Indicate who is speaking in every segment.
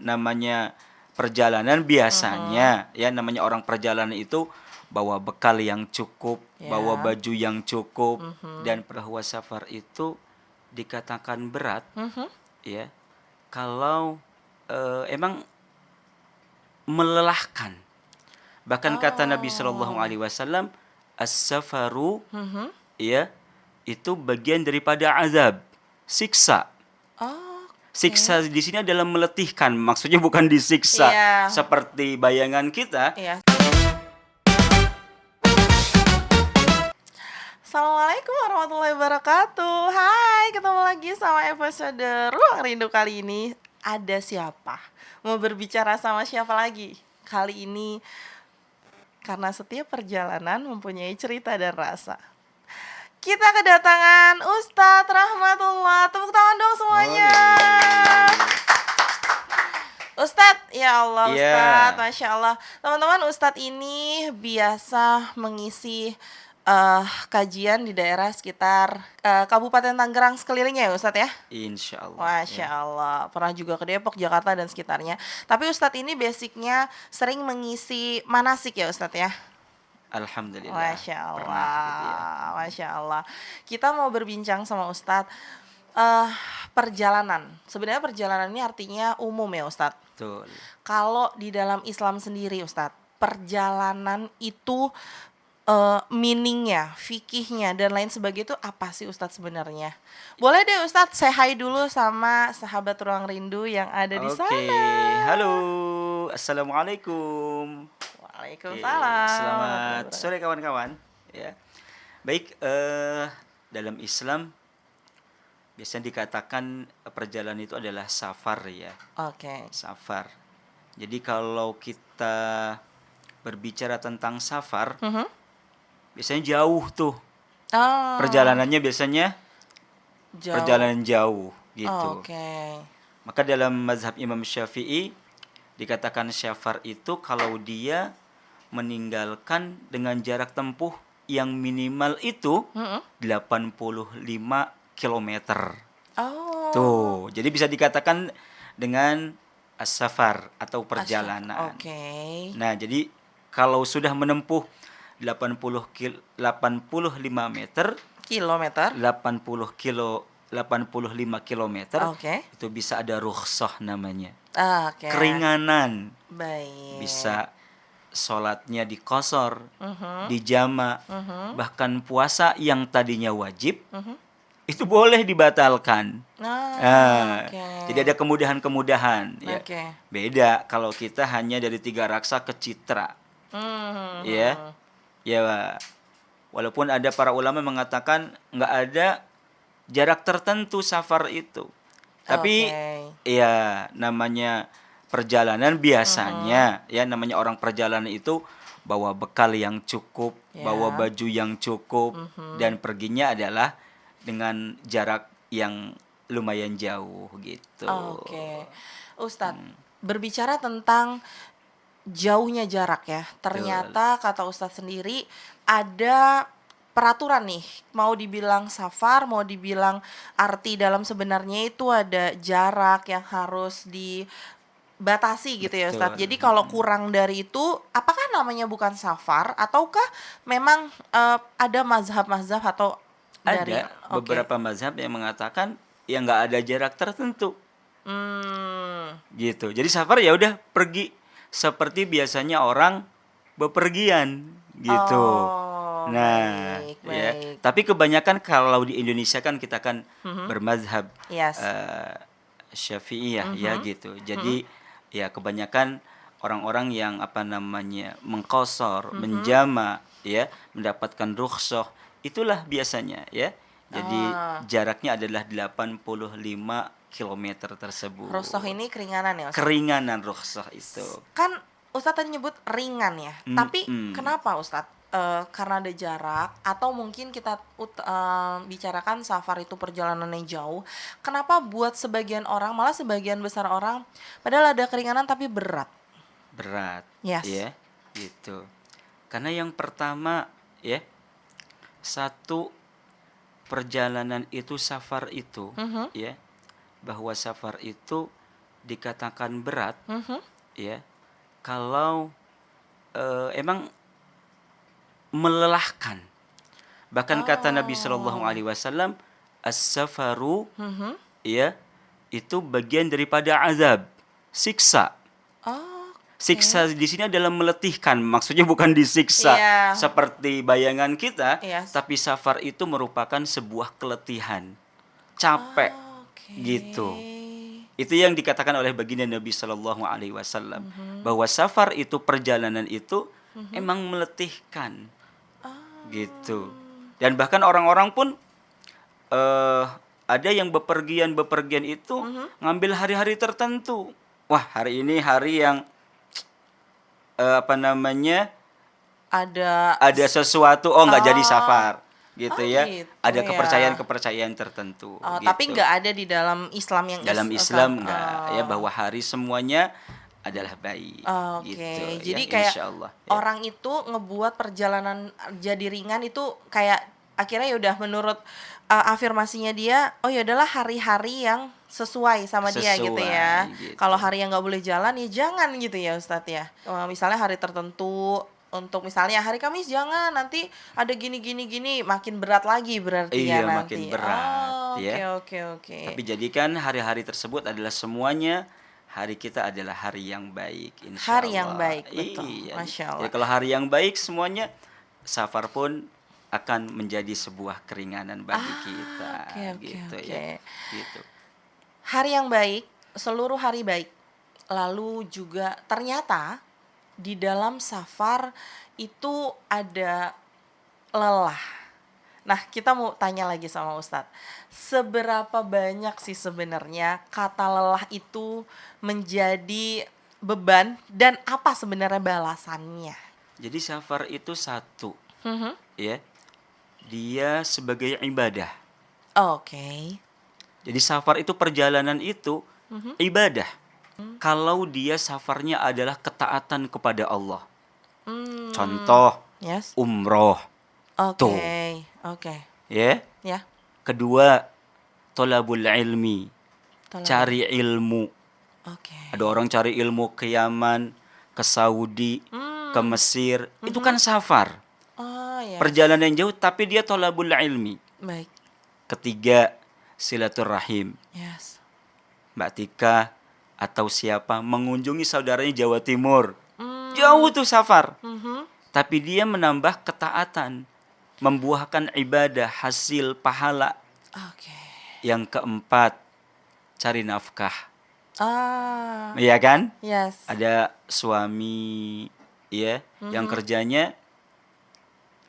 Speaker 1: namanya perjalanan biasanya ya namanya orang perjalanan itu bawa bekal yang cukup, bawa baju yang cukup, dan bahwa safar itu dikatakan berat ya kalau emang melelahkan. Bahkan kata Nabi Shallallahu Alaihi Wasallam, as-safaru ya itu bagian daripada azab, siksa. Siksa di sini adalah meletihkan, maksudnya bukan disiksa seperti bayangan kita.
Speaker 2: Assalamualaikum warahmatullahi wabarakatuh. Hai, ketemu lagi sama episode Ruang Rindu kali ini. Ada siapa? Mau berbicara sama siapa lagi? Kali ini karena setiap perjalanan mempunyai cerita dan rasa. Kita kedatangan Ustadz Rahmatullah. Tepuk tangan dong semuanya. Ustadz, ya Allah Ustadz, Masya Allah. Teman-teman, Ustadz ini biasa mengisi kajian di daerah sekitar Kabupaten Tangerang sekelilingnya ya Ustadz ya?
Speaker 1: Insya Allah.
Speaker 2: Masya Allah. Pernah juga ke Depok, Jakarta dan sekitarnya. Tapi Ustadz ini basicnya sering mengisi manasik ya Ustadz ya?
Speaker 1: Alhamdulillah.
Speaker 2: Masya Allah. Masya Allah. Kita mau berbincang sama Ustadz perjalanan. Sebenarnya perjalanan ini artinya umum ya Ustadz.
Speaker 1: Betul.
Speaker 2: Kalau di dalam Islam sendiri Ustadz, perjalanan itu meaningnya, fikihnya dan lain sebagainya itu apa sih Ustadz sebenarnya? Boleh deh Ustadz say hi dulu sama sahabat Ruang Rindu yang ada di sana.
Speaker 1: Oke, halo, assalamualaikum.
Speaker 2: Waalaikumsalam.
Speaker 1: Selamat sore kawan-kawan. Ya, baik. Dalam Islam biasanya dikatakan perjalanan itu adalah safar ya.
Speaker 2: Oke.
Speaker 1: Safar. Jadi kalau kita berbicara tentang safar, biasanya jauh tuh. Perjalanannya biasanya
Speaker 2: Jauh.
Speaker 1: perjalanan jauh gitu.
Speaker 2: Oke.
Speaker 1: Maka dalam mazhab Imam Syafi'i dikatakan safar itu kalau dia meninggalkan dengan jarak tempuh yang minimal itu 85 kilometer. Tuh, jadi bisa dikatakan dengan as-safar atau perjalanan. Nah, jadi kalau sudah menempuh 85 meter, 85 kilometer, itu bisa ada rukhsah namanya. Keringanan.
Speaker 2: Baik.
Speaker 1: Bisa sholatnya dikosor, dijama, bahkan puasa yang tadinya wajib itu boleh dibatalkan. Jadi ada kemudahan-kemudahan. Ya. Beda kalau kita hanya dari 3 raksa ke Citra. Ya, walaupun ada para ulama mengatakan nggak ada jarak tertentu safar itu. Tapi ya namanya perjalanan biasanya ya namanya orang perjalanan itu bawa bekal yang cukup, bawa baju yang cukup, dan perginya adalah dengan jarak yang lumayan jauh gitu.
Speaker 2: Ustadz, berbicara tentang jauhnya jarak ya, ternyata kata Ustadz sendiri ada peraturan nih, mau dibilang safar, mau dibilang arti dalam sebenarnya itu ada jarak yang harus dibatasi gitu ya Ustadz. Jadi kalau kurang dari itu, apakah namanya bukan safar ataukah memang ada mazhab-mazhab atau dari
Speaker 1: beberapa mazhab yang mengatakan ya nggak ada jarak tertentu. Gitu. Jadi safar ya udah pergi seperti biasanya orang bepergian gitu.
Speaker 2: Baik.
Speaker 1: Ya. Tapi kebanyakan kalau di Indonesia kan kita kan bermazhab Syafi'iyah ya gitu. Jadi ya kebanyakan orang-orang yang mengqashar, menjama ya, mendapatkan rukhsah, itulah biasanya ya. Jadi jaraknya adalah 85 kilometer tersebut.
Speaker 2: Rukhsah ini keringanan ya Ustaz?
Speaker 1: Keringanan rukhsah itu.
Speaker 2: Kan Ustadz tadi nyebut ringan ya. Tapi kenapa Ustadz? Karena ada jarak atau mungkin kita bicarakan safar itu perjalanannya jauh. Kenapa buat sebagian orang, malah sebagian besar orang padahal ada keringanan tapi berat?
Speaker 1: Berat.
Speaker 2: Yes.
Speaker 1: Ya, gitu. Karena yang pertama ya, satu perjalanan itu safar itu ya, bahwa safar itu dikatakan berat,
Speaker 2: Mhm.
Speaker 1: ya, kalau emang melelahkan. Bahkan kata Nabi Shallallahu
Speaker 2: Oh.
Speaker 1: Alaihi Wasallam, as-safaru,
Speaker 2: Mhm.
Speaker 1: ya, itu bagian daripada azab, siksa. Siksa
Speaker 2: Oke.
Speaker 1: di sini adalah meletihkan, maksudnya bukan disiksa
Speaker 2: Iya.
Speaker 1: seperti bayangan kita,
Speaker 2: Iya.
Speaker 1: tapi safar itu merupakan sebuah keletihan, capek,
Speaker 2: Oke.
Speaker 1: gitu. Itu yang dikatakan oleh baginda Nabi Shallallahu Alaihi Wasallam,
Speaker 2: Mhm.
Speaker 1: bahwa safar itu, perjalanan itu
Speaker 2: Mhm.
Speaker 1: emang meletihkan,
Speaker 2: Oh.
Speaker 1: gitu. Dan bahkan orang-orang pun ada yang bepergian itu
Speaker 2: Mhm.
Speaker 1: ngambil hari-hari tertentu. Wah, hari ini hari yang apa namanya,
Speaker 2: Ada
Speaker 1: ada sesuatu, oh nggak jadi
Speaker 2: Oh.
Speaker 1: safar, gitu
Speaker 2: Oh
Speaker 1: ya.
Speaker 2: gitu
Speaker 1: Ada
Speaker 2: ya.
Speaker 1: kepercayaan-kepercayaan tertentu,
Speaker 2: Oh, tapi
Speaker 1: gitu.
Speaker 2: nggak ada di dalam Islam yang
Speaker 1: Dalam Islam enggak, ya, bahwa hari semuanya adalah baik,
Speaker 2: Oke,
Speaker 1: gitu ya,
Speaker 2: jadi kayak
Speaker 1: insya Allah ya.
Speaker 2: orang itu ngebuat perjalanan jadi ringan itu kayak akhirnya ya udah menurut afirmasinya dia, oh ya adalah hari-hari yang sesuai sama dia gitu ya.
Speaker 1: Sesuai, gitu.
Speaker 2: Kalau hari yang nggak boleh jalan ya jangan gitu ya Ustadz ya. Misalnya hari tertentu untuk misalnya hari Kamis jangan, nanti ada gini makin berat lagi berarti ya
Speaker 1: Iya, makin
Speaker 2: nanti.
Speaker 1: berat,
Speaker 2: Oh, oke
Speaker 1: ya.
Speaker 2: oke oke.
Speaker 1: Tapi jadikan hari-hari tersebut adalah semuanya, hari kita adalah hari yang baik, insya
Speaker 2: Hari yang
Speaker 1: Allah.
Speaker 2: baik, betul.
Speaker 1: Iya.
Speaker 2: Masya
Speaker 1: Jadi
Speaker 2: Allah.
Speaker 1: kalau hari yang baik semuanya, safar pun akan menjadi sebuah keringanan bagi kita,
Speaker 2: Oke
Speaker 1: gitu
Speaker 2: oke.
Speaker 1: ya, gitu.
Speaker 2: Hari yang baik, seluruh hari baik. Lalu juga ternyata di dalam safar itu ada lelah. Nah, kita mau tanya lagi sama Ustadz, seberapa banyak sih sebenarnya kata lelah itu menjadi beban dan apa sebenarnya balasannya?
Speaker 1: Jadi safar itu satu,
Speaker 2: Mhm.
Speaker 1: ya, dia sebagai ibadah.
Speaker 2: Oke.
Speaker 1: Jadi safar itu, perjalanan itu
Speaker 2: Mhm.
Speaker 1: ibadah. Kalau dia safarnya adalah ketaatan kepada Allah. Contoh,
Speaker 2: Yes.
Speaker 1: umroh.
Speaker 2: Oke.
Speaker 1: Tuh.
Speaker 2: Oke.
Speaker 1: Ya.
Speaker 2: Ya.
Speaker 1: Kedua, tolabul ilmi,
Speaker 2: Tolong.
Speaker 1: cari ilmu.
Speaker 2: Oke.
Speaker 1: Ada orang cari ilmu ke Yaman, ke Saudi, ke Mesir. Itu kan safar.
Speaker 2: Oh ya.
Speaker 1: Perjalanan jauh, tapi dia tolabul ilmi.
Speaker 2: Baik.
Speaker 1: Ketiga, silaturahim.
Speaker 2: Yes.
Speaker 1: Mbak Tika atau siapa mengunjungi saudaranya Jawa Timur. Jauh tuh safar.
Speaker 2: Mhm.
Speaker 1: Tapi dia menambah ketaatan, membuahkan ibadah, hasil pahala.
Speaker 2: Oke.
Speaker 1: Yang keempat, cari nafkah.
Speaker 2: Ah.
Speaker 1: Iya kan?
Speaker 2: Yes.
Speaker 1: Ada suami, ya, yang kerjanya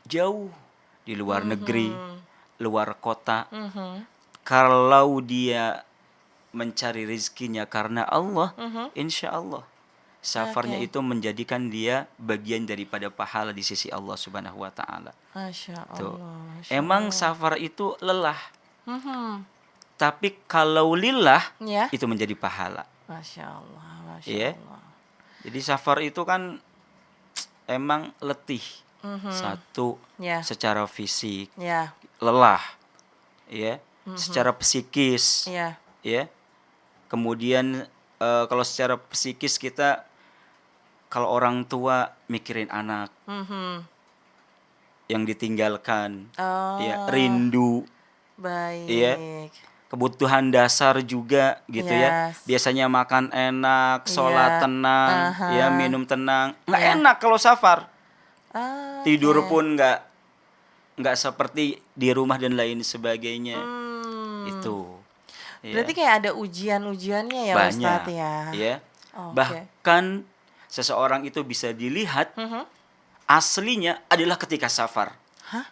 Speaker 1: jauh di luar negeri, luar kota.
Speaker 2: Mhm.
Speaker 1: Kalau dia mencari rizkinya karena Allah, insya Allah safarnya
Speaker 2: Oke.
Speaker 1: itu menjadikan dia bagian daripada pahala di sisi Allah Subhanahu wa Ta'ala.
Speaker 2: Masya
Speaker 1: Tuh.
Speaker 2: Allah. Masya
Speaker 1: Emang
Speaker 2: Allah.
Speaker 1: safar itu lelah,
Speaker 2: Mhm.
Speaker 1: tapi kalau lillah
Speaker 2: Ya.
Speaker 1: itu menjadi pahala.
Speaker 2: Masya Allah. Masya
Speaker 1: Iya.
Speaker 2: Allah.
Speaker 1: Jadi safar itu kan emang letih. Satu,
Speaker 2: Ya.
Speaker 1: secara fisik,
Speaker 2: Ya.
Speaker 1: lelah, ya. Secara psikis,
Speaker 2: Ya.
Speaker 1: ya. Kemudian kalau secara psikis kita, kalau orang tua mikirin anak
Speaker 2: Mhm.
Speaker 1: yang ditinggalkan,
Speaker 2: Oh.
Speaker 1: ya, rindu,
Speaker 2: Baik.
Speaker 1: iya. Kebutuhan dasar juga gitu ya.
Speaker 2: Yes.
Speaker 1: Biasanya makan enak, sholat
Speaker 2: Iya.
Speaker 1: tenang,
Speaker 2: Aha.
Speaker 1: ya, minum tenang. Nggak
Speaker 2: Iya.
Speaker 1: enak kalau safar.
Speaker 2: Ah,
Speaker 1: Tidur
Speaker 2: oke.
Speaker 1: pun nggak seperti di rumah dan lain sebagainya. Itu. Ya.
Speaker 2: Berarti kayak ada ujian-ujiannya ya
Speaker 1: Banyak,
Speaker 2: Ustadz ya.
Speaker 1: ya.
Speaker 2: Oke.
Speaker 1: Bahkan seseorang itu bisa dilihat aslinya adalah ketika safar.
Speaker 2: Hah?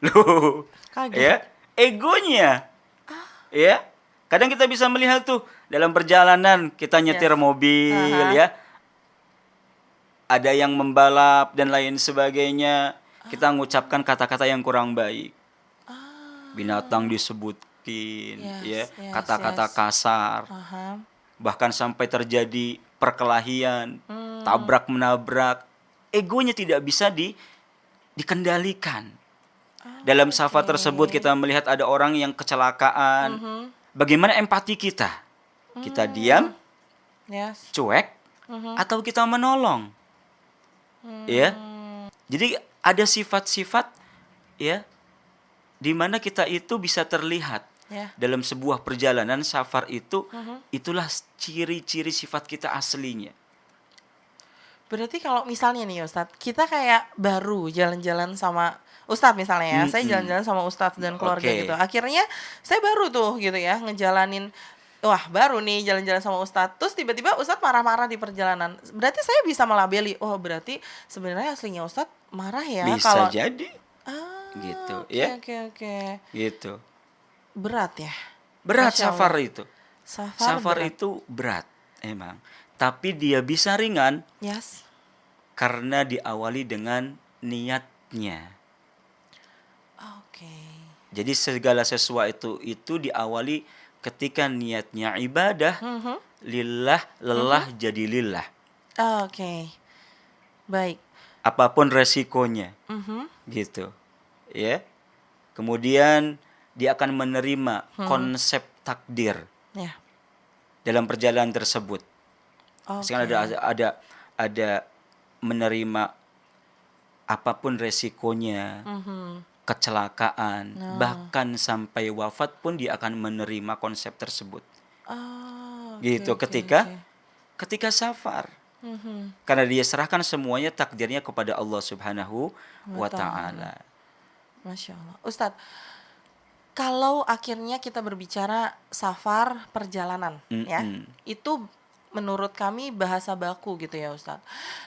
Speaker 1: Loh,
Speaker 2: Kaget.
Speaker 1: ya, egonya. Ya. Kadang kita bisa melihat tuh dalam perjalanan kita nyetir
Speaker 2: Yes.
Speaker 1: mobil, ya. Ada yang membalap dan lain sebagainya. Kita mengucapkan kata-kata yang kurang baik. Binatang disebutin, ya,
Speaker 2: Yes,
Speaker 1: kata-kata
Speaker 2: yes.
Speaker 1: kasar.
Speaker 2: Aha.
Speaker 1: Bahkan sampai terjadi perkelahian, tabrak menabrak. Egonya tidak bisa dikendalikan. Dalam safar tersebut kita melihat ada orang yang kecelakaan. Bagaimana empati kita? Kita diam,
Speaker 2: Yes.
Speaker 1: cuek, atau kita menolong. Ya. Jadi ada sifat-sifat ya di mana kita itu bisa terlihat dalam sebuah perjalanan safar itu. Itulah ciri-ciri sifat kita aslinya.
Speaker 2: Berarti kalau misalnya nih Ustadz, kita kayak baru jalan-jalan sama Ustadz misalnya ya, saya jalan-jalan sama Ustadz dan keluarga gitu. Akhirnya saya baru tuh gitu ya ngejalanin, wah baru nih jalan-jalan sama Ustadz. Terus tiba-tiba Ustadz marah-marah di perjalanan. Berarti saya bisa melabeli, oh berarti sebenarnya aslinya Ustadz marah ya.
Speaker 1: Bisa
Speaker 2: kalau
Speaker 1: jadi. Gitu ya.
Speaker 2: Oke.
Speaker 1: Gitu.
Speaker 2: Berat ya.
Speaker 1: Berat
Speaker 2: Masya
Speaker 1: safar
Speaker 2: Allah.
Speaker 1: itu.
Speaker 2: Safar berat.
Speaker 1: itu berat emang. Tapi dia bisa ringan
Speaker 2: Yes.
Speaker 1: karena diawali dengan niatnya.
Speaker 2: Oke.
Speaker 1: Jadi segala sesuatu itu diawali ketika niatnya ibadah, lillah, lelah jadi lillah.
Speaker 2: Oke. Baik.
Speaker 1: Apapun resikonya. Gitu. Ya. Kemudian dia akan menerima konsep takdir
Speaker 2: Ya.
Speaker 1: dalam perjalanan tersebut.
Speaker 2: Oke.
Speaker 1: Sekarang ada menerima apapun resikonya, kecelakaan, bahkan sampai wafat pun dia akan menerima konsep tersebut. Gitu. Ketika safar. Karena dia serahkan semuanya takdirnya kepada Allah Subhanahu wa Ta'ala.
Speaker 2: Masya Allah. Ustadz, kalau akhirnya kita berbicara safar perjalanan, ya, itu menurut kami bahasa baku gitu ya Ustadz.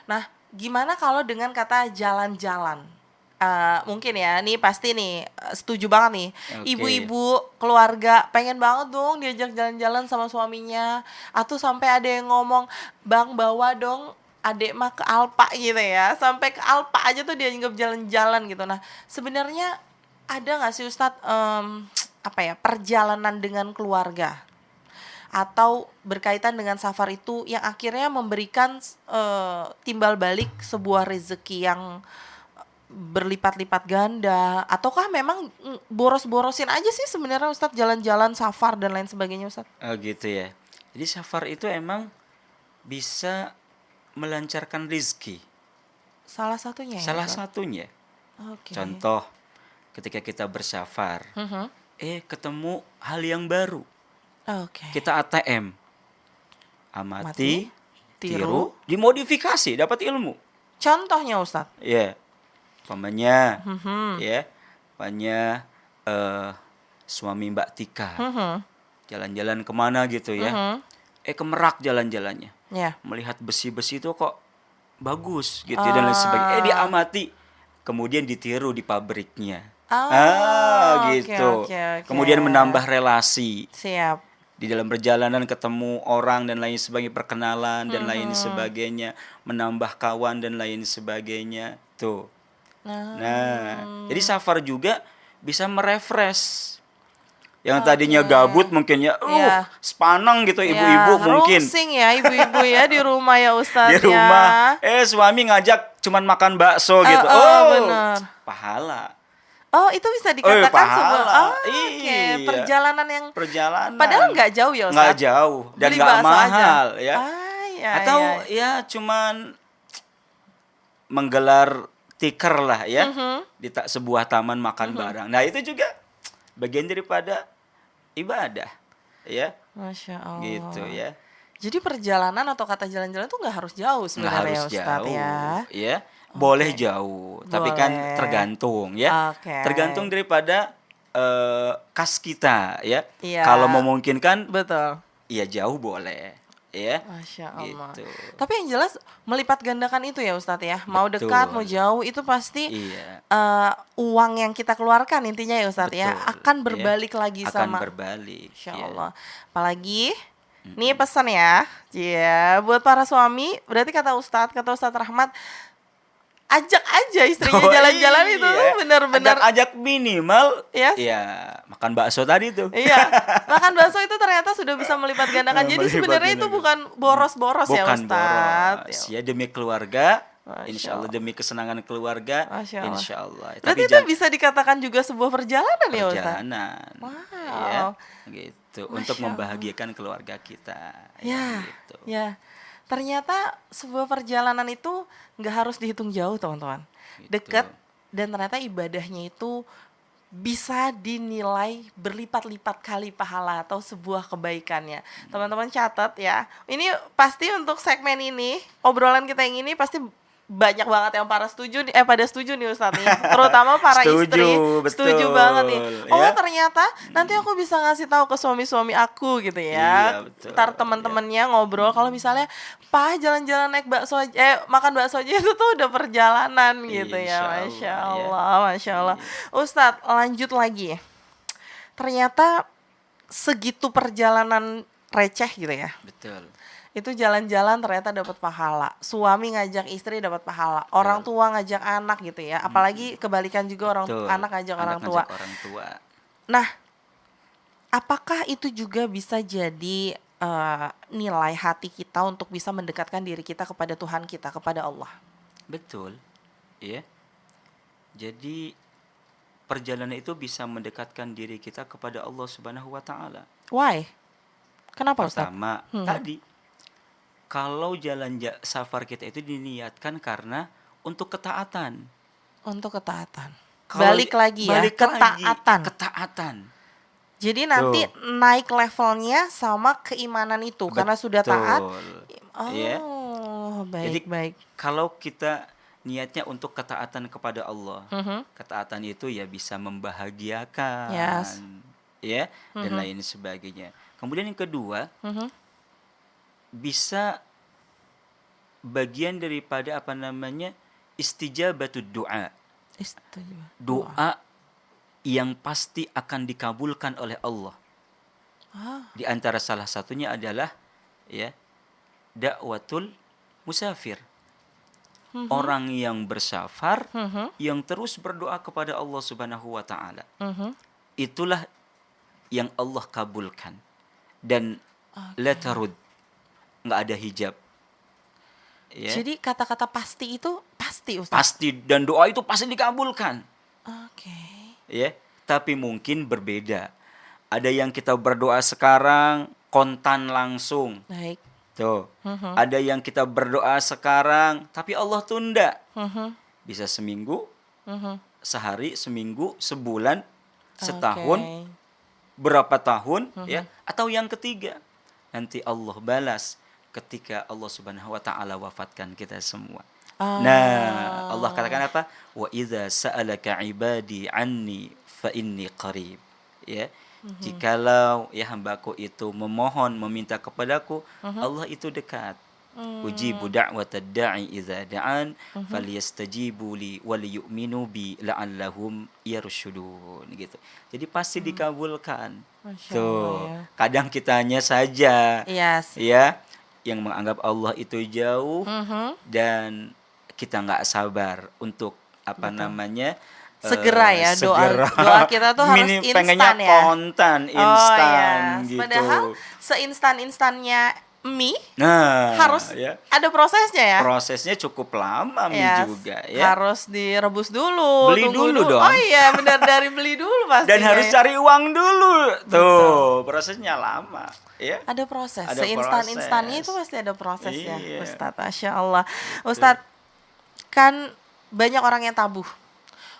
Speaker 2: Nah, gimana kalau dengan kata jalan-jalan? Mungkin ya, nih pasti nih setuju banget nih. Ibu-ibu keluarga pengen banget dong diajak jalan-jalan sama suaminya, atau sampai ada yang ngomong, "Bang, bawa dong adek mah ke Alpa," gitu ya. Sampai ke Alpa aja tuh dia anggap jalan-jalan gitu. Nah, sebenarnya ada nggak sih Ustadz perjalanan dengan keluarga atau berkaitan dengan safar itu yang akhirnya memberikan timbal balik sebuah rezeki yang berlipat-lipat ganda, ataukah memang boros-borosin aja sih sebenarnya Ustadz jalan-jalan safar dan lain sebagainya Ustadz?
Speaker 1: Oh gitu ya. Jadi safar itu emang bisa melancarkan rizki.
Speaker 2: Salah satunya ya?
Speaker 1: Salah satunya. Contoh, ketika kita bersafar, ketemu hal yang baru. Kita ATM. Amati, tiru, dimodifikasi, dapat ilmu.
Speaker 2: Contohnya Ustadz?
Speaker 1: Ya. Pamannya, suami Mbak Tika, jalan-jalan kemana gitu ya, ke Merak jalan-jalannya, melihat besi-besi itu kok bagus gitu dan lain sebagainya, diamati, kemudian ditiru di pabriknya, gitu, kemudian menambah relasi, di dalam perjalanan ketemu orang dan lain sebagainya, perkenalan dan lain sebagainya, menambah kawan dan lain sebagainya, tuh. Nah, jadi safar juga bisa merefresh. Yang tadinya gabut mungkin ya, sepanang gitu ibu-ibu mungkin.
Speaker 2: Rungsing ya ibu-ibu ya di rumah ya Ustadz.
Speaker 1: Di rumah, suami ngajak cuman makan bakso gitu.
Speaker 2: Benar.
Speaker 1: Pahala.
Speaker 2: Oh, itu bisa dikatakan sebuah perjalanan yang padahal nggak jauh ya Ustadz.
Speaker 1: Nggak jauh dan nggak mahal aja. Ya. Atau ya cuman menggelar tikar lah ya di sebuah taman makan bareng. Nah itu juga bagian daripada ibadah ya.
Speaker 2: Masya Allah.
Speaker 1: Gitu ya.
Speaker 2: Jadi perjalanan atau kata jalan-jalan itu nggak harus jauh sebenarnya Ustadz
Speaker 1: ya. Boleh jauh, tapi kan tergantung ya. Tergantung daripada kas kita ya. Kalau memungkinkan,
Speaker 2: betul.
Speaker 1: Iya jauh boleh. Ya.
Speaker 2: Masya Allah.
Speaker 1: Gitu.
Speaker 2: Tapi yang jelas melipat gandakan itu ya Ustadz ya. Mau dekat mau jauh itu pasti uang yang kita keluarkan intinya ya Ustadz ya akan berbalik lagi
Speaker 1: akan berbalik.
Speaker 2: Insya Allah. Apalagi nih pesan ya, buat para suami. Berarti kata Ustadz Rahmat, ajak aja istrinya jalan-jalan itu benar-benar
Speaker 1: ajak minimal makan bakso tadi tuh.
Speaker 2: Makan bakso itu ternyata sudah bisa melipat gandakan. Jadi sebenarnya itu bukan boros-boros ya Ustadz.
Speaker 1: Ya demi keluarga
Speaker 2: Masya
Speaker 1: Insya Allah
Speaker 2: Allah.
Speaker 1: demi kesenangan keluarga,
Speaker 2: Masya Allah.
Speaker 1: insya Allah.
Speaker 2: Berarti itu bisa dikatakan juga sebuah perjalanan ya Ustaz?
Speaker 1: perjalanan, ya,
Speaker 2: Wow.
Speaker 1: gitu, untuk
Speaker 2: Masya Allah.
Speaker 1: membahagiakan keluarga kita, ya,
Speaker 2: Ya,
Speaker 1: gitu,
Speaker 2: ya. Ternyata sebuah perjalanan itu nggak harus dihitung jauh, teman-teman.
Speaker 1: gitu.
Speaker 2: Dekat, dan ternyata ibadahnya itu bisa dinilai berlipat-lipat kali pahala atau sebuah kebaikannya. Teman-teman catat ya. Ini pasti untuk segmen ini, obrolan kita yang ini pasti banyak banget yang pada setuju nih Ustadz nih. Terutama para
Speaker 1: Setuju,
Speaker 2: istri. Setuju
Speaker 1: betul,
Speaker 2: banget nih. Oh,
Speaker 1: ya.
Speaker 2: ternyata nanti aku bisa ngasih tahu ke suami-suami aku gitu ya.
Speaker 1: Iya, betul,
Speaker 2: Ntar teman-temannya ngobrol kalau misalnya Pak jalan-jalan naik makan bakso aja itu tuh udah perjalanan gitu ya.
Speaker 1: Insya
Speaker 2: Masya
Speaker 1: Allah, ya.
Speaker 2: Allah, Masya Allah.
Speaker 1: Iya.
Speaker 2: Ustadz, lanjut lagi. Ternyata segitu perjalanan receh gitu ya.
Speaker 1: Betul.
Speaker 2: Itu jalan-jalan ternyata dapat pahala. Suami ngajak istri dapat pahala. Orang tua ngajak anak gitu ya. Apalagi kebalikan juga
Speaker 1: Betul.
Speaker 2: anak ngajak orang
Speaker 1: Anak
Speaker 2: tua.
Speaker 1: ngajak orang tua.
Speaker 2: Nah, apakah itu juga bisa jadi nilai hati kita untuk bisa mendekatkan diri kita kepada Tuhan kita, kepada Allah?
Speaker 1: Betul, ya. Jadi perjalanan itu bisa mendekatkan diri kita kepada Allah Subhanahu wa taala.
Speaker 2: Why? Kenapa Ustaz?
Speaker 1: Pertama, tadi kalau safar kita itu diniatkan karena untuk ketaatan.
Speaker 2: Untuk ketaatan.
Speaker 1: Kalau
Speaker 2: Balik lagi ya, ketaatan.
Speaker 1: Ketaatan.
Speaker 2: Jadi nanti naik levelnya sama keimanan itu karena sudah taat. Oh,
Speaker 1: Ya. Jadi,
Speaker 2: baik.
Speaker 1: Kalau kita niatnya untuk ketaatan kepada Allah, ketaatan itu ya bisa membahagiakan,
Speaker 2: Yes.
Speaker 1: ya, dan lain sebagainya. Kemudian yang kedua, bisa bagian daripada istijabatud doa. Doa yang pasti akan dikabulkan oleh Allah. Di antara salah satunya adalah ya dakwatul musafir. Orang yang bersafar yang terus berdoa kepada Allah Subhanahu wa taala. Itulah yang Allah kabulkan. Dan la tarud, enggak ada hijab. Ya.
Speaker 2: Jadi kata-kata pasti itu pasti Ustaz.
Speaker 1: Pasti, dan doa itu pasti dikabulkan.
Speaker 2: Oke.
Speaker 1: Ya, tapi mungkin berbeda. Ada yang kita berdoa sekarang kontan langsung.
Speaker 2: Baik.
Speaker 1: Tuh. Ada yang kita berdoa sekarang tapi Allah tunda. Bisa seminggu, sehari, seminggu, sebulan, setahun, berapa tahun, ya? Atau yang ketiga, nanti Allah balas ketika Allah Subhanahu wa taala wafatkan kita semua. Nah, Allah katakan apa? Wa idza sa'alaka 'ibadi 'anni fa inni qarib. Ya. Jikalau ya hambaku itu memohon, meminta kepadaku, Allah itu dekat. Ujibu da'watad da'i idza da'an falyastajibu li wa liyu'minu bi la'allahum yarshudun gitu. Jadi pasti dikabulkan. Tuh. Ya. Kadang kitanya saja ya yang menganggap Allah itu jauh dan kita nggak sabar untuk
Speaker 2: segera ya doa kita tuh harus instan
Speaker 1: pengennya
Speaker 2: ya.
Speaker 1: instan gitu.
Speaker 2: Padahal seinstan-instannya mie harus
Speaker 1: ya.
Speaker 2: ada prosesnya ya.
Speaker 1: Prosesnya cukup lama mie juga ya.
Speaker 2: Harus direbus dulu,
Speaker 1: beli dulu dong.
Speaker 2: Oh iya, benar, dari beli dulu pasti.
Speaker 1: Dan harus cari uang dulu. Tuh, prosesnya lama. Ya.
Speaker 2: Ada proses. Seinstan-instannya itu pasti ada prosesnya, Ustadz. Masya Allah. Ustadz, kan banyak orang yang tabuh.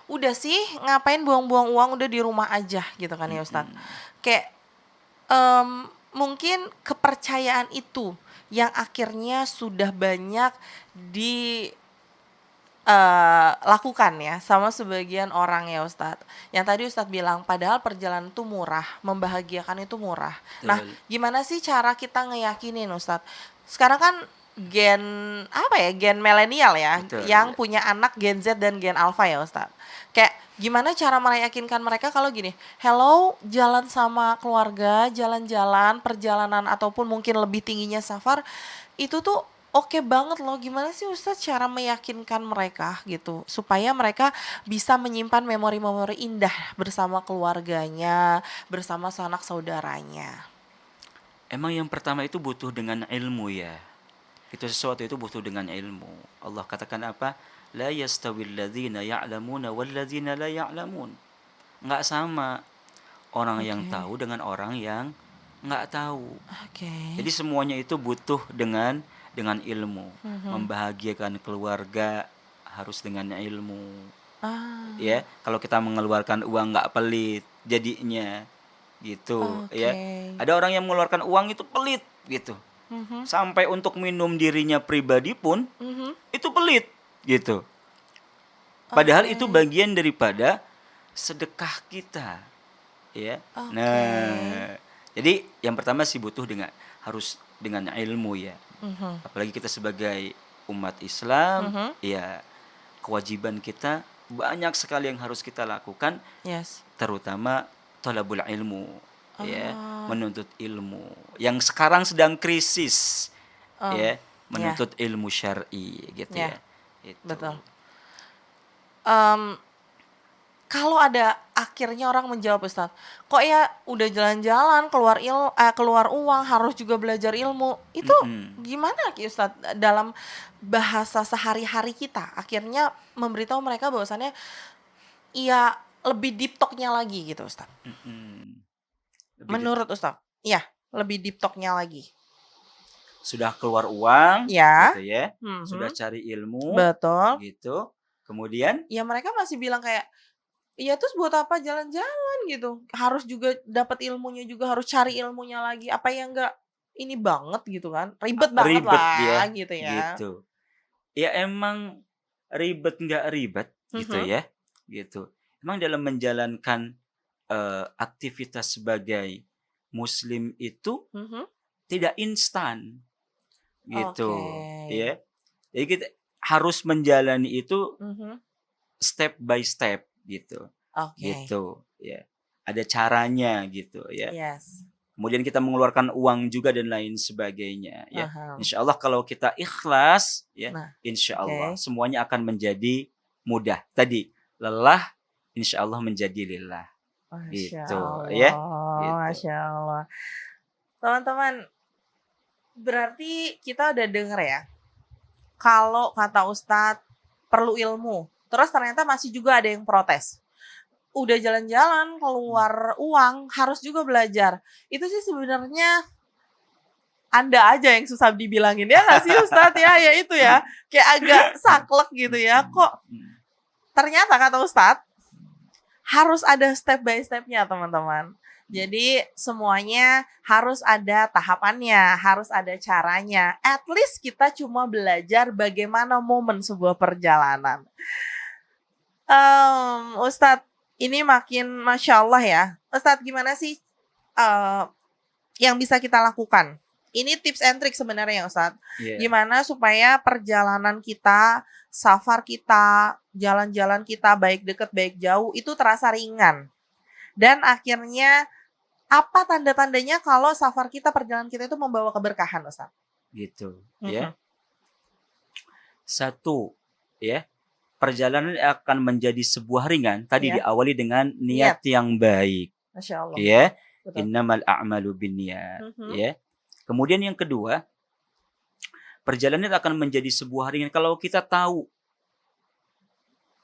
Speaker 2: Udah sih, ngapain buang-buang uang, udah di rumah aja gitu kan ya Ustadz. Kayak mungkin kepercayaan itu yang akhirnya sudah banyak lakukan ya sama sebagian orang ya Ustadz. Yang tadi Ustadz bilang padahal perjalanan itu murah, membahagiakan itu murah. Betul. Nah, gimana sih cara kita ngeyakinin Ustadz? Sekarang kan gen milenial ya. Betul, yang punya anak Gen Z dan Gen Alpha ya Ustadz. Kayak gimana cara meyakinkan mereka kalau gini, hello, jalan sama keluarga, jalan-jalan, perjalanan ataupun mungkin lebih tingginya safar, itu tuh oke banget loh. Gimana sih Ustadz cara meyakinkan mereka gitu supaya mereka bisa menyimpan memori-memori indah bersama keluarganya, bersama sanak saudaranya?
Speaker 1: Emang yang pertama itu butuh dengan ilmu ya. itu sesuatu itu butuh dengan ilmu. Allah katakan apa? La yastawil ladzina ya'lamuna wal ladzina la ya'lamun. Enggak sama orang yang
Speaker 2: Oke.
Speaker 1: tahu dengan orang yang enggak tahu.
Speaker 2: Oke.
Speaker 1: Jadi semuanya itu butuh dengan ilmu. Membahagiakan keluarga harus dengan ilmu. Ya, kalau kita mengeluarkan uang nggak pelit jadinya gitu. Ya,
Speaker 2: Oke.
Speaker 1: ada orang yang mengeluarkan uang itu pelit gitu, sampai untuk minum dirinya pribadi pun itu pelit gitu, padahal itu bagian daripada sedekah kita, ya. Nah, jadi yang pertama sih harus dengan ilmu, ya. Apalagi kita sebagai umat Islam, ya, kewajiban kita banyak sekali yang harus kita lakukan,
Speaker 2: Yes.
Speaker 1: terutama thalabul ilmu, ya, menuntut ilmu yang sekarang sedang krisis, ya, menuntut ilmu syar'i gitu, ya. Itu.
Speaker 2: Betul. Kalau ada akhirnya orang menjawab, Ustaz, kok ya udah jalan-jalan keluar uang harus juga belajar ilmu. Itu gimana Ki Ustaz dalam bahasa sehari-hari kita akhirnya memberitahu mereka bahwasannya iya lebih deep talk-nya lagi gitu, Ustaz. Menurut Ustaz, iya, lebih deep talk-nya lagi.
Speaker 1: Sudah keluar uang,
Speaker 2: Ya.
Speaker 1: gitu ya. Sudah cari ilmu,
Speaker 2: Betul.
Speaker 1: gitu. Kemudian
Speaker 2: ya mereka masih bilang kayak, iya terus buat apa jalan-jalan gitu? Harus juga dapat ilmunya juga, harus cari ilmunya lagi. Apa yang enggak ini banget gitu kan? Ribet banget
Speaker 1: ribet
Speaker 2: lah
Speaker 1: dia,
Speaker 2: gitu ya.
Speaker 1: gitu. Ya emang ribet nggak ribet, gitu ya, gitu. Emang dalam menjalankan aktivitas sebagai Muslim itu tidak instan, gitu, ya. Jadi kita harus menjalani itu step by step, gitu, gitu, ya. Ada caranya, gitu, ya.
Speaker 2: Yes.
Speaker 1: Kemudian kita mengeluarkan uang juga dan lain sebagainya, ya. Insya Allah kalau kita ikhlas, ya, insya Allah semuanya akan menjadi mudah. Tadi lelah, insya Allah menjadi lillah. Gitu, ya. Gitu.
Speaker 2: Masya Allah. Teman-teman, berarti kita udah denger ya, kalau kata Ustadz perlu ilmu, terus ternyata masih juga ada yang protes. Udah jalan-jalan keluar uang harus juga belajar. Itu sih sebenarnya Anda aja yang susah dibilangin, ya nggak sih Ustadz ya? Ya itu ya, kayak agak saklek gitu ya. Kok ternyata kata Ustadz harus ada step by stepnya, teman-teman. Jadi semuanya harus ada tahapannya, harus ada caranya. At least kita cuma belajar bagaimana momen sebuah perjalanan. Ustadz, ini makin Masya Allah ya. Ustadz, gimana sih yang bisa kita lakukan? Ini tips and trick sebenarnya ya Ustadz. Gimana supaya perjalanan kita, safar kita, jalan-jalan kita baik dekat baik jauh itu terasa ringan. Dan akhirnya apa tanda-tandanya kalau safar kita, perjalanan kita itu membawa keberkahan, Ustaz?
Speaker 1: Gitu, ya. Satu, ya. Perjalanan akan menjadi sebuah ringan. Tadi diawali dengan niat yang baik.
Speaker 2: Masya Allah.
Speaker 1: Ya. Innamal a'malu binniyat, ya. Kemudian yang kedua, perjalanan akan menjadi sebuah ringan kalau kita tahu,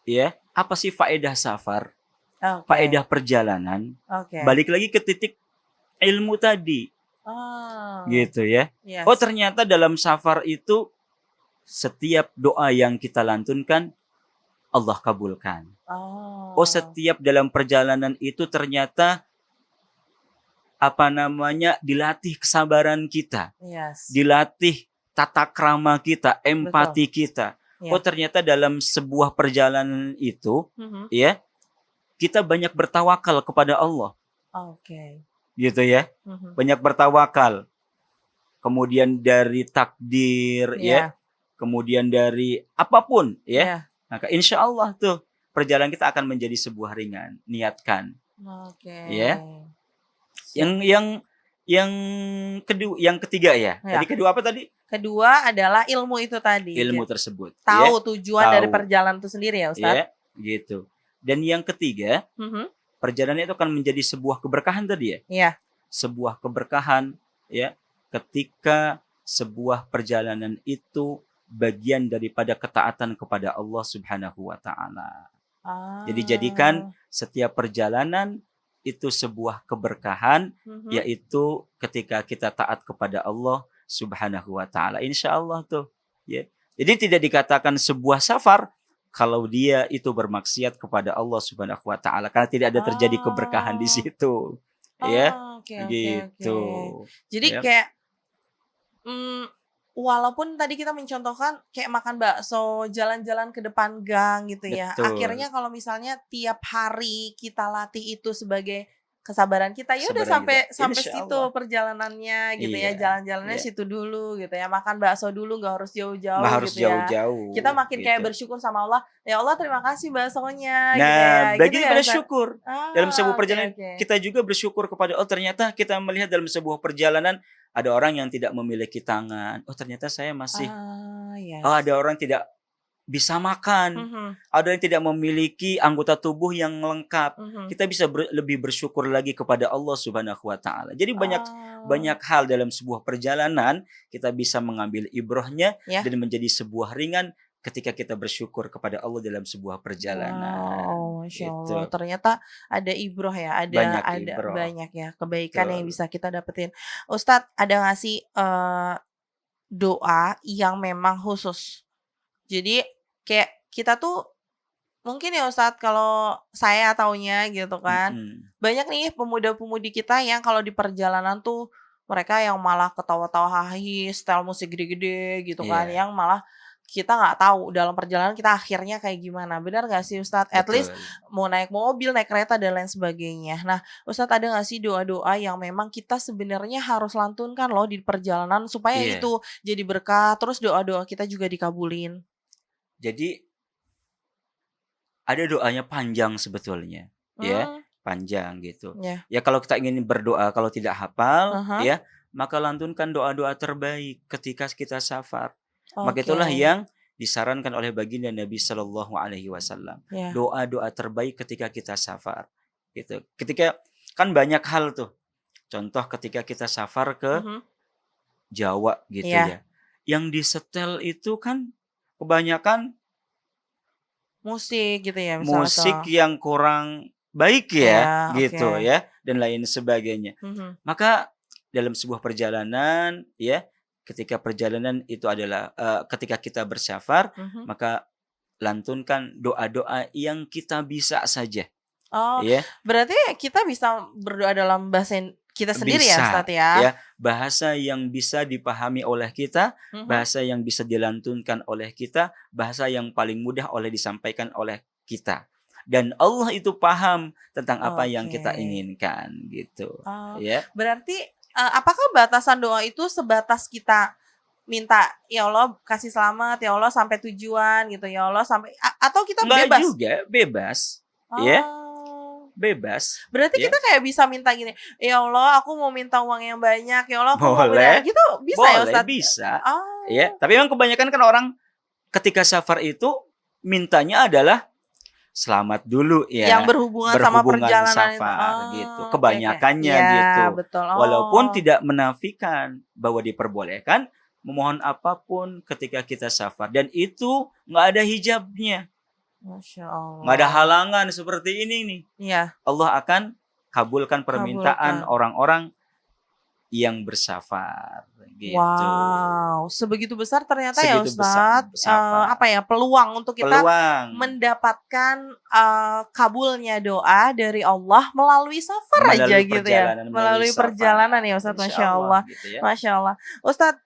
Speaker 1: ya, apa sih faedah safar, faedah perjalanan. Balik lagi ke titik ilmu tadi, gitu ya. Oh ternyata dalam safar itu setiap doa yang kita lantunkan Allah kabulkan. Oh setiap dalam perjalanan itu ternyata dilatih kesabaran kita, dilatih tata krama kita, empati kita. Oh ternyata dalam sebuah perjalanan itu, ya, kita banyak bertawakal kepada Allah. Gitu ya, banyak bertawakal. Kemudian dari takdir, ya, kemudian dari apapun, ya. Maka insya Allah tuh perjalanan kita akan menjadi sebuah ringan. Niatkan, ya. Yang ketiga ya. Tadi kedua apa tadi?
Speaker 2: Kedua adalah ilmu itu tadi.
Speaker 1: Ilmu tersebut.
Speaker 2: Tahu tujuan dari perjalanan itu sendiri ya Ustaz.
Speaker 1: Ya, gitu. Dan yang ketiga, perjalanan itu akan menjadi sebuah keberkahan tadi ya.
Speaker 2: Iya.
Speaker 1: Sebuah keberkahan, ya, ketika sebuah perjalanan itu bagian daripada ketaatan kepada Allah Subhanahu wa taala. Jadi jadikan setiap perjalanan itu sebuah keberkahan, yaitu ketika kita taat kepada Allah Subhanahu wa taala. Insyaallah tuh, ya. Jadi tidak dikatakan sebuah safar kalau dia itu bermaksiat kepada Allah Subhanahu wa taala, karena tidak ada terjadi keberkahan di situ. Ya. Gitu.
Speaker 2: Jadi
Speaker 1: ya.
Speaker 2: kayak walaupun tadi kita mencontohkan kayak makan bakso, jalan-jalan ke depan gang gitu ya.
Speaker 1: Betul.
Speaker 2: Akhirnya kalau misalnya tiap hari kita latih itu sebagai kesabaran kita, ya udah sampai situ perjalanannya gitu ya. Jalan-jalannya situ dulu gitu ya. Makan bakso dulu, nggak harus jauh-jauh gitu ya. Kita makin
Speaker 1: gitu.
Speaker 2: kayak bersyukur sama Allah. Ya Allah, terima kasih baksonya
Speaker 1: Nah,
Speaker 2: gitu ya.
Speaker 1: bagian
Speaker 2: gitu
Speaker 1: bersyukur. Dalam sebuah perjalanan kita juga bersyukur kepada Allah. Ternyata kita melihat dalam sebuah perjalanan ada orang yang tidak memiliki tangan. Oh, ternyata saya masih. Oh, ada orang tidak bisa makan. Ada yang tidak memiliki anggota tubuh yang lengkap. Kita bisa lebih bersyukur lagi kepada Allah Subhanahu wa taala. Jadi banyak hal dalam sebuah perjalanan kita bisa mengambil ibrahnya dan menjadi sebuah ringan ketika kita bersyukur kepada Allah dalam sebuah perjalanan.
Speaker 2: Masya Allah. Ternyata ada ibroh ya, ada banyak ya kebaikan yang bisa kita dapetin. Ustadz, ada nggak sih doa yang memang khusus? Jadi kayak kita tuh mungkin ya Ustadz, kalau saya taunya gitu kan, banyak nih pemuda-pemudi kita yang kalau di perjalanan tuh mereka yang malah ketawa-tawa hahi, style musik gede-gede gitu kan, yang malah kita nggak tahu dalam perjalanan kita akhirnya kayak gimana. Benar nggak sih Ustadz? At least mau naik mobil, naik kereta dan lain sebagainya. Nah, Ustadz, ada nggak sih doa-doa yang memang kita sebenarnya harus lantunkan loh di perjalanan supaya itu jadi berkah, terus doa-doa kita juga dikabulin?
Speaker 1: Jadi ada doanya panjang sebetulnya, ya, panjang gitu. Ya kalau kita ingin berdoa, kalau tidak hafal, ya, maka lantunkan doa-doa terbaik ketika kita safar. Maka itulah yang disarankan oleh baginda Nabi Shallallahu Alaihi Wasallam. Doa-doa terbaik ketika kita safar. Gitu. Ketika kan banyak hal tuh. Contoh ketika kita safar ke Jawa gitu ya. Yang disetel itu kan kebanyakan
Speaker 2: musik gitu ya,
Speaker 1: misalnya musik yang kurang baik ya, gitu ya, dan lain sebagainya. Maka dalam sebuah perjalanan ya, ketika perjalanan itu adalah ketika kita bersafar, maka lantunkan doa-doa yang kita bisa saja.
Speaker 2: Berarti kita bisa berdoa dalam bahasa kita sendiri ya Ustadz ya?
Speaker 1: Bahasa yang bisa dipahami oleh kita, bahasa yang bisa dilantunkan oleh kita, bahasa yang paling mudah disampaikan oleh kita. Dan Allah itu paham tentang apa yang kita inginkan gitu. Ya.
Speaker 2: Berarti apakah batasan doa itu sebatas kita minta ya Allah kasih selamat, ya Allah sampai tujuan gitu, ya Allah sampai, atau kita bebas?
Speaker 1: Enggak juga, bebas. Ya. Bebas.
Speaker 2: Berarti kita kayak bisa minta gini, ya Allah aku mau minta uang yang banyak, ya Allah aku mau gitu, bisa ya Ustadz?
Speaker 1: Bisa. Ya, tapi memang kebanyakan kan orang ketika safar itu mintanya adalah selamat dulu ya.
Speaker 2: Yang berhubungan sama perjalanan
Speaker 1: safar gitu. Kebanyakannya gitu.
Speaker 2: Betul.
Speaker 1: Walaupun tidak menafikan bahwa diperbolehkan memohon apapun ketika kita safar, dan itu nggak ada hijabnya.
Speaker 2: Masya Allah.
Speaker 1: Nggak ada halangan seperti ini nih. Allah akan kabulkan permintaan orang-orang yang bersafar gitu.
Speaker 2: Wow, sebegitu besar ternyata ya Ustadz, peluang untuk kita mendapatkan kabulnya doa dari Allah melalui safar aja gitu ya. Melalui perjalanan ya Ustadz. Masya Allah. Gitu ya. Masya Allah. Ustadz,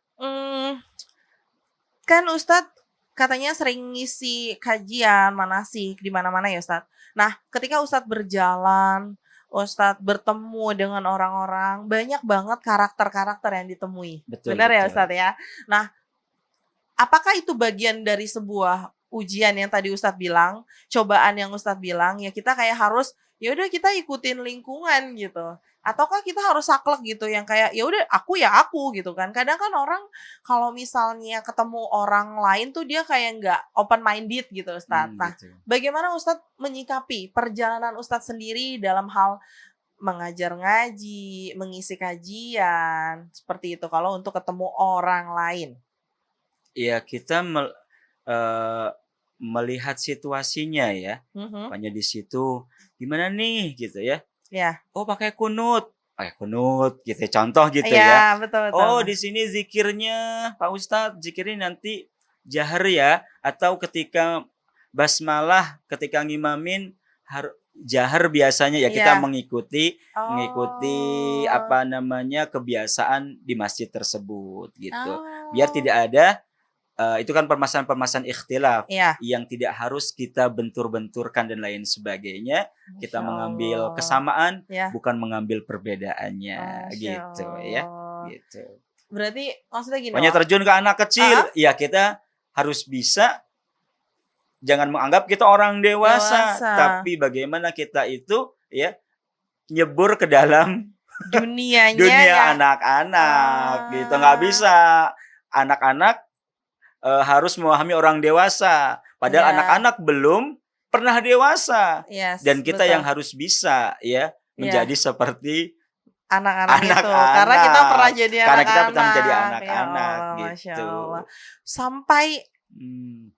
Speaker 2: kan Ustadz katanya sering ngisi kajian manasik di mana-mana ya Ustadz. Nah, ketika Ustadz berjalan, Ustadz bertemu dengan orang-orang, banyak banget karakter-karakter yang ditemui. Benar ya Ustadz ya? Nah, apakah itu bagian dari sebuah ujian yang tadi Ustadz bilang, cobaan yang Ustadz bilang, ya kita kayak harus, ya udah kita ikutin lingkungan gitu. Ataukah kita harus saklek gitu yang kayak ya udah aku gitu kan. Kadang kan orang kalau misalnya ketemu orang lain tuh dia kayak nggak open minded gitu Ustadz. Nah, bagaimana Ustadz menyikapi perjalanan Ustadz sendiri dalam hal mengajar ngaji, mengisi kajian, seperti itu kalau untuk ketemu orang lain?
Speaker 1: Ya kita melihat situasinya ya. Pokoknya di situ gimana nih gitu ya.
Speaker 2: Ya.
Speaker 1: Oh pakai kunut gitu contoh gitu
Speaker 2: Iya,
Speaker 1: ya.
Speaker 2: betul.
Speaker 1: Oh di sini zikirnya Pak Ustadz, zikirnya nanti jahar ya, atau ketika basmalah ketika ngimamin jahar biasanya ya, kita
Speaker 2: Iya.
Speaker 1: mengikuti
Speaker 2: Oh.
Speaker 1: kebiasaan di masjid tersebut gitu. Biar
Speaker 2: Oh.
Speaker 1: tidak ada itu kan permasalahan ikhtilaf
Speaker 2: Iya.
Speaker 1: yang tidak harus kita bentur-benturkan dan lain sebagainya. Kita
Speaker 2: Masya
Speaker 1: mengambil
Speaker 2: Allah.
Speaker 1: kesamaan,
Speaker 2: Ya.
Speaker 1: bukan mengambil perbedaannya,
Speaker 2: Masya
Speaker 1: gitu ya.
Speaker 2: Allah.
Speaker 1: Gitu.
Speaker 2: Berarti maksudnya gini
Speaker 1: Pokoknya
Speaker 2: loh.
Speaker 1: terjun ke anak kecil, ya kita harus bisa, jangan menganggap kita orang dewasa, tapi bagaimana kita itu ya nyebur ke dalam
Speaker 2: dunianya
Speaker 1: dunia anak-anak gitu. Nggak bisa anak-anak harus memahami orang dewasa, padahal anak-anak belum pernah dewasa. Dan kita yang harus bisa ya menjadi seperti
Speaker 2: anak-anak itu, karena kita pernah jadi anak-anak.
Speaker 1: Karena kita pernah menjadi anak-anak gitu.
Speaker 2: Masya Allah. Sampai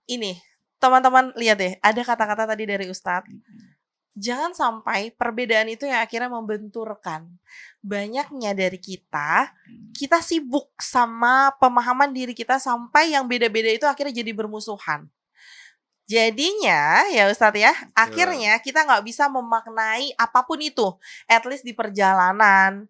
Speaker 2: ini, teman-teman lihat deh, ada kata-kata tadi dari Ustadz. Jangan sampai perbedaan itu yang akhirnya membenturkan. Banyaknya dari kita sibuk sama pemahaman diri kita sampai yang beda-beda itu akhirnya jadi bermusuhan. Jadinya ya Ustadz ya, akhirnya kita nggak bisa memaknai apapun itu, at least di perjalanan,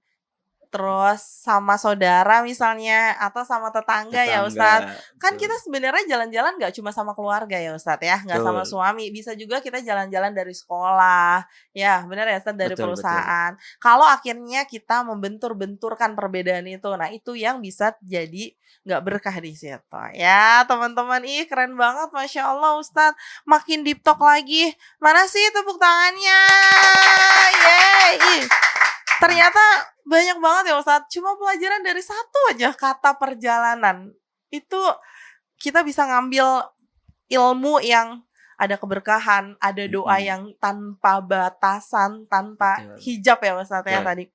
Speaker 2: terus sama saudara misalnya, atau sama tetangga ya Ustadz. Kan kita sebenarnya jalan-jalan gak cuma sama keluarga ya Ustadz ya, gak sama suami. Bisa juga kita jalan-jalan dari sekolah, ya benar ya Ustadz, dari perusahaan. Kalau akhirnya kita membentur-benturkan perbedaan itu, nah itu yang bisa jadi gak berkah di situ. Ya teman-teman, keren banget, Masya Allah Ustadz. Makin deep talk lagi. Mana sih tepuk tangannya? Yeay. Ternyata banyak banget ya Ustadz. Cuma pelajaran dari satu aja kata perjalanan, itu kita bisa ngambil ilmu yang ada keberkahan, ada doa yang tanpa batasan, tanpa hijab ya Ustadz ya tadi.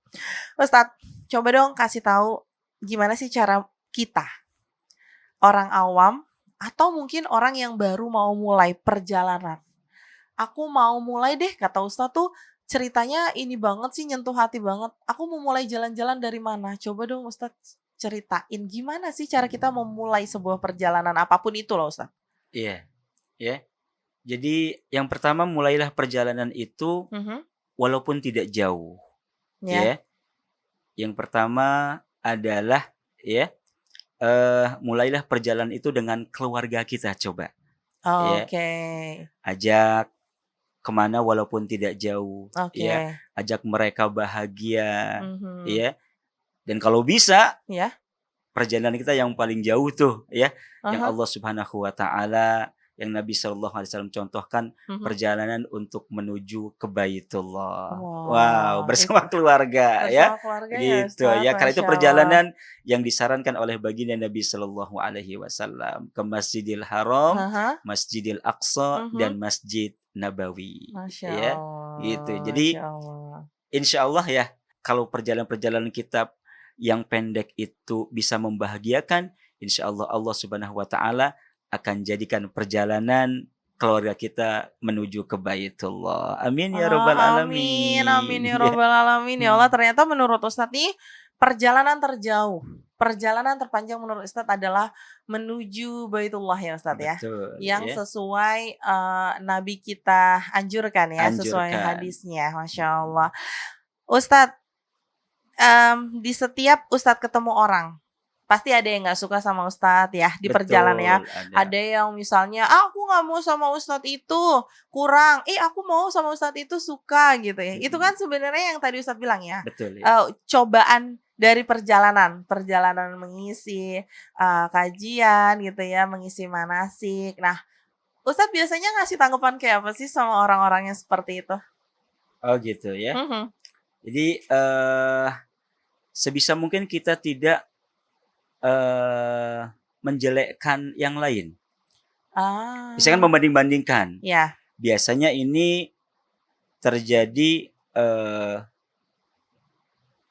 Speaker 2: Ustadz, coba dong kasih tahu gimana sih cara kita, orang awam atau mungkin orang yang baru mau mulai perjalanan. Aku mau mulai deh, kata Ustadz tuh ceritanya ini banget sih, nyentuh hati banget. Aku mau mulai jalan-jalan dari mana? Coba dong Ustadz ceritain gimana sih cara kita memulai sebuah perjalanan apapun itu loh Ustadz.
Speaker 1: Iya. Ya. Jadi yang pertama, mulailah perjalanan itu walaupun tidak jauh. Ya. Yang pertama adalah mulailah perjalanan itu dengan keluarga kita, coba.
Speaker 2: Oke.
Speaker 1: Ajak kemana walaupun tidak jauh, ya, ajak mereka bahagia, ya. Dan kalau bisa, perjalanan kita yang paling jauh tuh, ya, yang Allah Subhanahu Wa Taala, yang Nabi SAW contohkan, perjalanan untuk menuju ke Baitullah. Wow, bersama keluarga, ya, gitu, ya. Karena itu perjalanan yang disarankan oleh baginda Nabi SAW ke Masjidil Haram, Masjidil Aqsa, dan Masjid Nabawi. Ya, gitu. Jadi insya Allah ya, kalau perjalanan kita yang pendek itu bisa membahagiakan, insya Allah Allah Subhanahu Wa Taala akan jadikan perjalanan keluarga kita menuju ke Baitullah. Amin ya Rabbal Alamin.
Speaker 2: Amin ya Rabbal Alamin. Ya Allah, ternyata menurut Ustadz nih, perjalanan terjauh, perjalanan terpanjang menurut Ustadz adalah menuju Baitullah ya Ustadz ya. Yang sesuai Nabi kita anjurkan ya, sesuai hadisnya. Masya Allah. Ustadz, di setiap Ustadz ketemu orang, pasti ada yang gak suka sama Ustadz ya di perjalanan ya. Ada yang misalnya, aku gak mau sama Ustadz itu, kurang. Aku mau sama Ustadz itu, suka gitu ya. Itu kan sebenarnya yang tadi Ustadz bilang ya. Cobaan dari perjalanan mengisi kajian gitu ya, mengisi manasik. Nah, Ustadz biasanya ngasih tanggapan kayak apa sih sama orang-orang yang seperti itu?
Speaker 1: Oh gitu ya. Jadi sebisa mungkin kita tidak menjelekkan yang lain. Misalkan membanding-bandingkan. Biasanya ini terjadi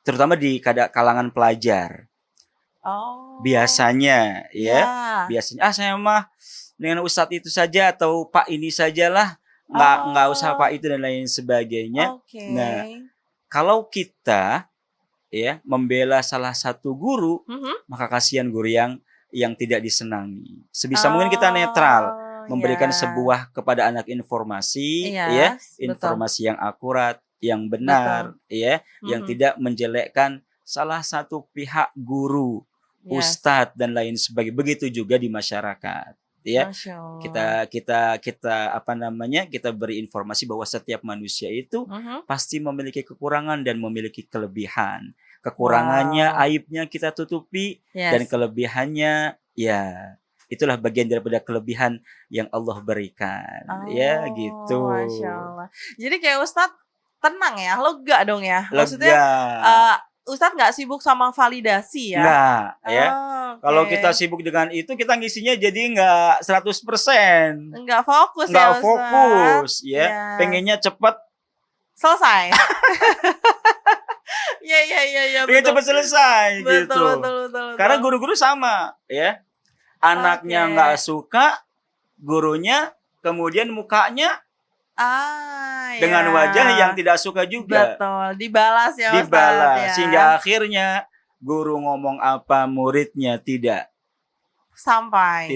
Speaker 1: terutama di kalangan pelajar.
Speaker 2: Oh.
Speaker 1: Biasanya ya,
Speaker 2: Ya.
Speaker 1: biasanya saya mah dengan ustadz itu saja atau pak ini sajalah, nggak usah pak itu dan lain sebagainya.
Speaker 2: Oke.
Speaker 1: Nah, kalau kita ya membela salah satu guru, maka kasihan guru yang tidak disenangi. Sebisa mungkin kita netral, memberikan sebuah kepada anak informasi, ya, informasi yang akurat, yang benar, ya, yang tidak menjelekkan salah satu pihak guru, ustadz dan lain sebagainya. Begitu juga di masyarakat, ya. Kita apa namanya? Kita beri informasi bahwa setiap manusia itu pasti memiliki kekurangan dan memiliki kelebihan. Kekurangannya, aibnya kita tutupi, dan kelebihannya ya itulah bagian daripada kelebihan yang Allah berikan. Ya gitu.
Speaker 2: Masya Allah. Jadi kayak Ustadz tenang ya, lega dong ya. Maksudnya Ustadz nggak sibuk sama validasi ya?
Speaker 1: Nggak ya. Kalau kita sibuk dengan itu, kita ngisinya jadi nggak 100%.
Speaker 2: Nggak fokus
Speaker 1: nggak
Speaker 2: ya Ustadz.
Speaker 1: Fokus ya. Pengennya cepat
Speaker 2: selesai. Iya.
Speaker 1: Pengen cepat selesai gitu.
Speaker 2: Betul.
Speaker 1: Karena guru-guru sama ya. Anaknya nggak suka, gurunya kemudian mukanya dengan wajah yang tidak suka juga.
Speaker 2: Betul, dibalas ya Ustadz.
Speaker 1: Dibalas
Speaker 2: ya.
Speaker 1: Sehingga akhirnya guru ngomong apa, muridnya tidak sampai,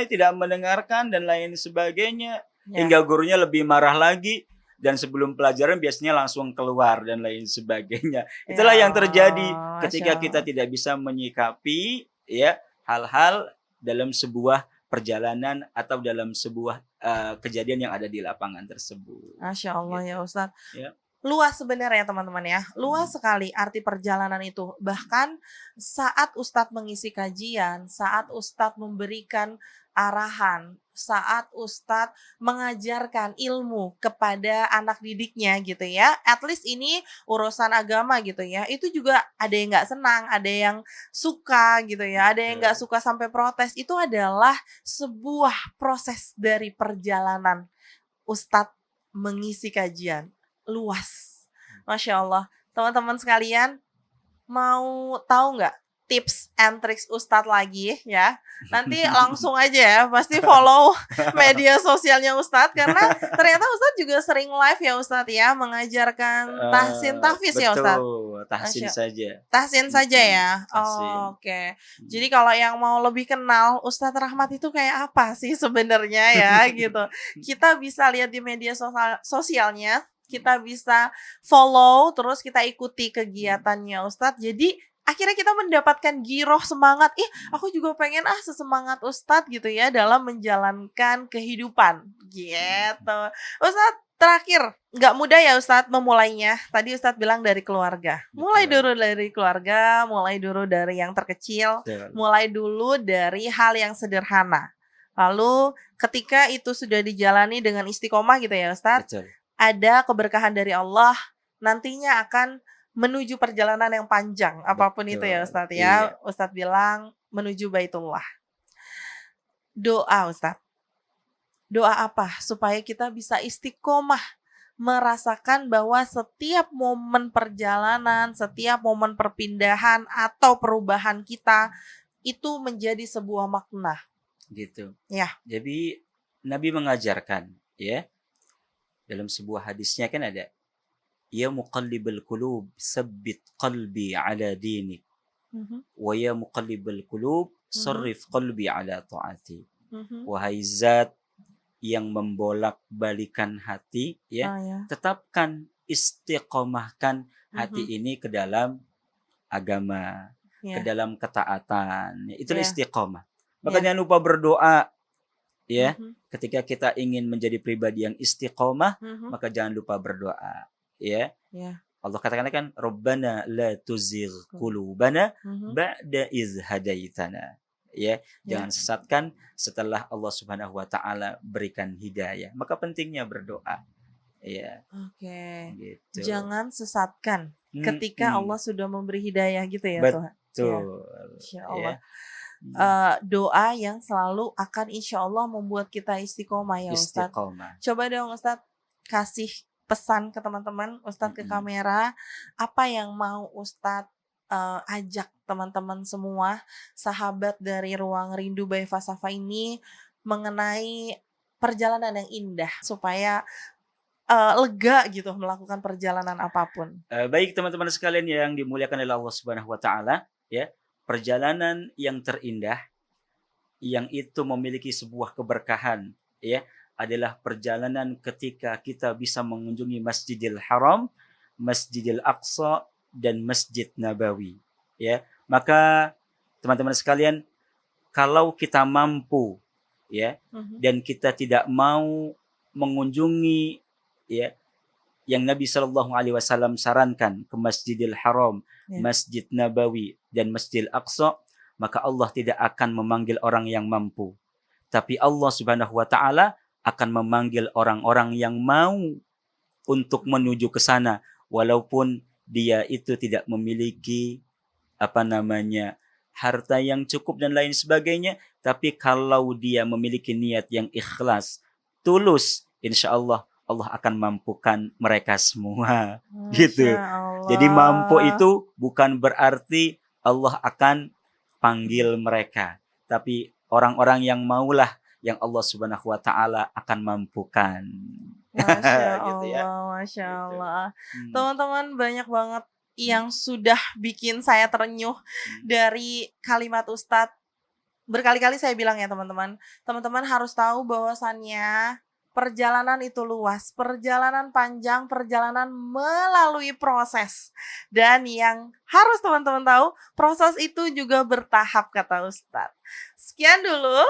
Speaker 1: tidak mendengarkan dan lain sebagainya. Hingga gurunya lebih marah lagi. Dan sebelum pelajaran biasanya langsung keluar dan lain sebagainya. Itulah yang terjadi ketika kita tidak bisa menyikapi ya hal-hal dalam sebuah perjalanan atau dalam sebuah kejadian yang ada di lapangan tersebut.
Speaker 2: Masya Allah ya Ustadz.
Speaker 1: Ya.
Speaker 2: Luas sebenarnya teman-teman ya. Luas sekali arti perjalanan itu. Bahkan saat Ustadz mengisi kajian, saat Ustadz memberikan arahan, saat Ustadz mengajarkan ilmu kepada anak didiknya gitu ya. At least ini urusan agama gitu ya. Itu juga ada yang gak senang, ada yang suka gitu ya. Ada yang gak suka sampai protes. Itu adalah sebuah proses dari perjalanan Ustadz mengisi kajian. Luas. Masya Allah. Teman-teman sekalian, mau tahu nggak tips and tricks Ustadz lagi ya? Nanti langsung aja ya, pasti follow media sosialnya Ustadz, karena ternyata Ustadz juga sering live ya Ustadz ya, mengajarkan tahsin tahfiz ya Ustadz.
Speaker 1: Tahsin saja.
Speaker 2: Tahsin saja ya. Oke. Jadi kalau yang mau lebih kenal Ustadz Rahmat itu kayak apa sih sebenarnya ya gitu. Kita bisa lihat di media sosialnya. Kita bisa follow, terus kita ikuti kegiatannya Ustadz. Jadi akhirnya kita mendapatkan giroh semangat. Aku juga pengen sesemangat Ustadz gitu ya dalam menjalankan kehidupan gitu. Ustadz, terakhir, nggak mudah ya Ustadz memulainya. Tadi Ustadz bilang dari keluarga. Mulai dulu dari keluarga, mulai dulu dari yang terkecil, mulai dulu dari hal yang sederhana. Lalu ketika itu sudah dijalani dengan istiqomah gitu ya Ustadz. Ada keberkahan dari Allah, nantinya akan menuju perjalanan yang panjang, apapun itu ya Ustadz ya. Ustadz bilang menuju Baitullah. Doa Ustadz. Doa apa? Supaya kita bisa istiqomah, merasakan bahwa setiap momen perjalanan, setiap momen perpindahan atau perubahan kita, itu menjadi sebuah makna.
Speaker 1: Gitu.
Speaker 2: Ya.
Speaker 1: Jadi Nabi mengajarkan ya. Dalam sebuah hadisnya kan ada, ya muqallibal qulub sabbit qalbi ala dinik, wa ya muqallibal qulub sarrif qalbi ala ta'ati. Wahai zat yang membolak-balikan hati ya, tetapkan, istiqomahkan hati ini ke dalam agama, ke dalam ketaatan. Itulah istiqomah. Maka jangan lupa berdoa. Ya, ketika kita ingin menjadi pribadi yang istiqomah, maka jangan lupa berdoa. Ya, Allah katakan kan, Rabbana la tuzigh qulubana ba'da iz hadaitana. Ya, jangan sesatkan setelah Allah Subhanahu wa taala berikan hidayah. Maka pentingnya berdoa. Ya.
Speaker 2: Oke.
Speaker 1: Gitu.
Speaker 2: Jangan sesatkan ketika Allah sudah memberi hidayah gitu ya Tuhan.
Speaker 1: Betul.
Speaker 2: Insya Allah. Doa yang selalu akan insya Allah membuat kita istiqomah ya Ustadz. Coba dong Ustadz kasih pesan ke teman-teman, Ustadz ke kamera, apa yang mau Ustadz ajak teman-teman semua, sahabat dari Ruang Rindu by Fasafa ini mengenai perjalanan yang indah supaya lega gitu melakukan perjalanan apapun.
Speaker 1: Baik teman-teman sekalian yang dimuliakan oleh Allah Subhanahu wa taala, ya. Perjalanan yang terindah yang itu memiliki sebuah keberkahan, ya, adalah perjalanan ketika kita bisa mengunjungi Masjidil Haram, Masjidil Aqsa dan Masjid Nabawi, ya. Maka teman-teman sekalian, kalau kita mampu, ya, dan kita tidak mau mengunjungi, ya, yang Nabi Shallallahu Alaihi Wasallam sarankan ke Masjidil Haram, Masjid Nabawi dan Masjidil Aqsa, maka Allah tidak akan memanggil orang yang mampu, tapi Allah Subhanahu Wa Taala akan memanggil orang-orang yang mau untuk menuju ke sana, walaupun dia itu tidak memiliki harta yang cukup dan lain sebagainya, tapi kalau dia memiliki niat yang ikhlas, tulus, insya Allah Allah akan mampukan mereka semua. Gitu. Jadi mampu itu bukan berarti Allah akan panggil mereka, tapi orang-orang yang maulah yang Allah Subhanahu wa taala akan mampukan.
Speaker 2: Masya Allah,
Speaker 1: Gitu ya.
Speaker 2: Masya Allah. Teman-teman, banyak banget yang sudah bikin saya terenyuh dari kalimat Ustadz. Berkali-kali saya bilang ya teman-teman, teman-teman harus tahu bahwasannya perjalanan itu luas, perjalanan panjang, perjalanan melalui proses. Dan yang harus teman-teman tahu, proses itu juga bertahap, kata Ustadz. Sekian dulu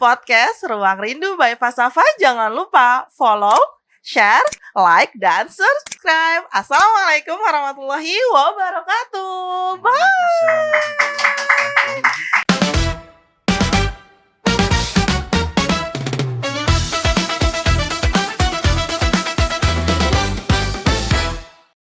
Speaker 2: podcast Ruang Rindu by Fasafa. Jangan lupa follow, share, like, dan subscribe. Assalamualaikum warahmatullahi wabarakatuh. Bye.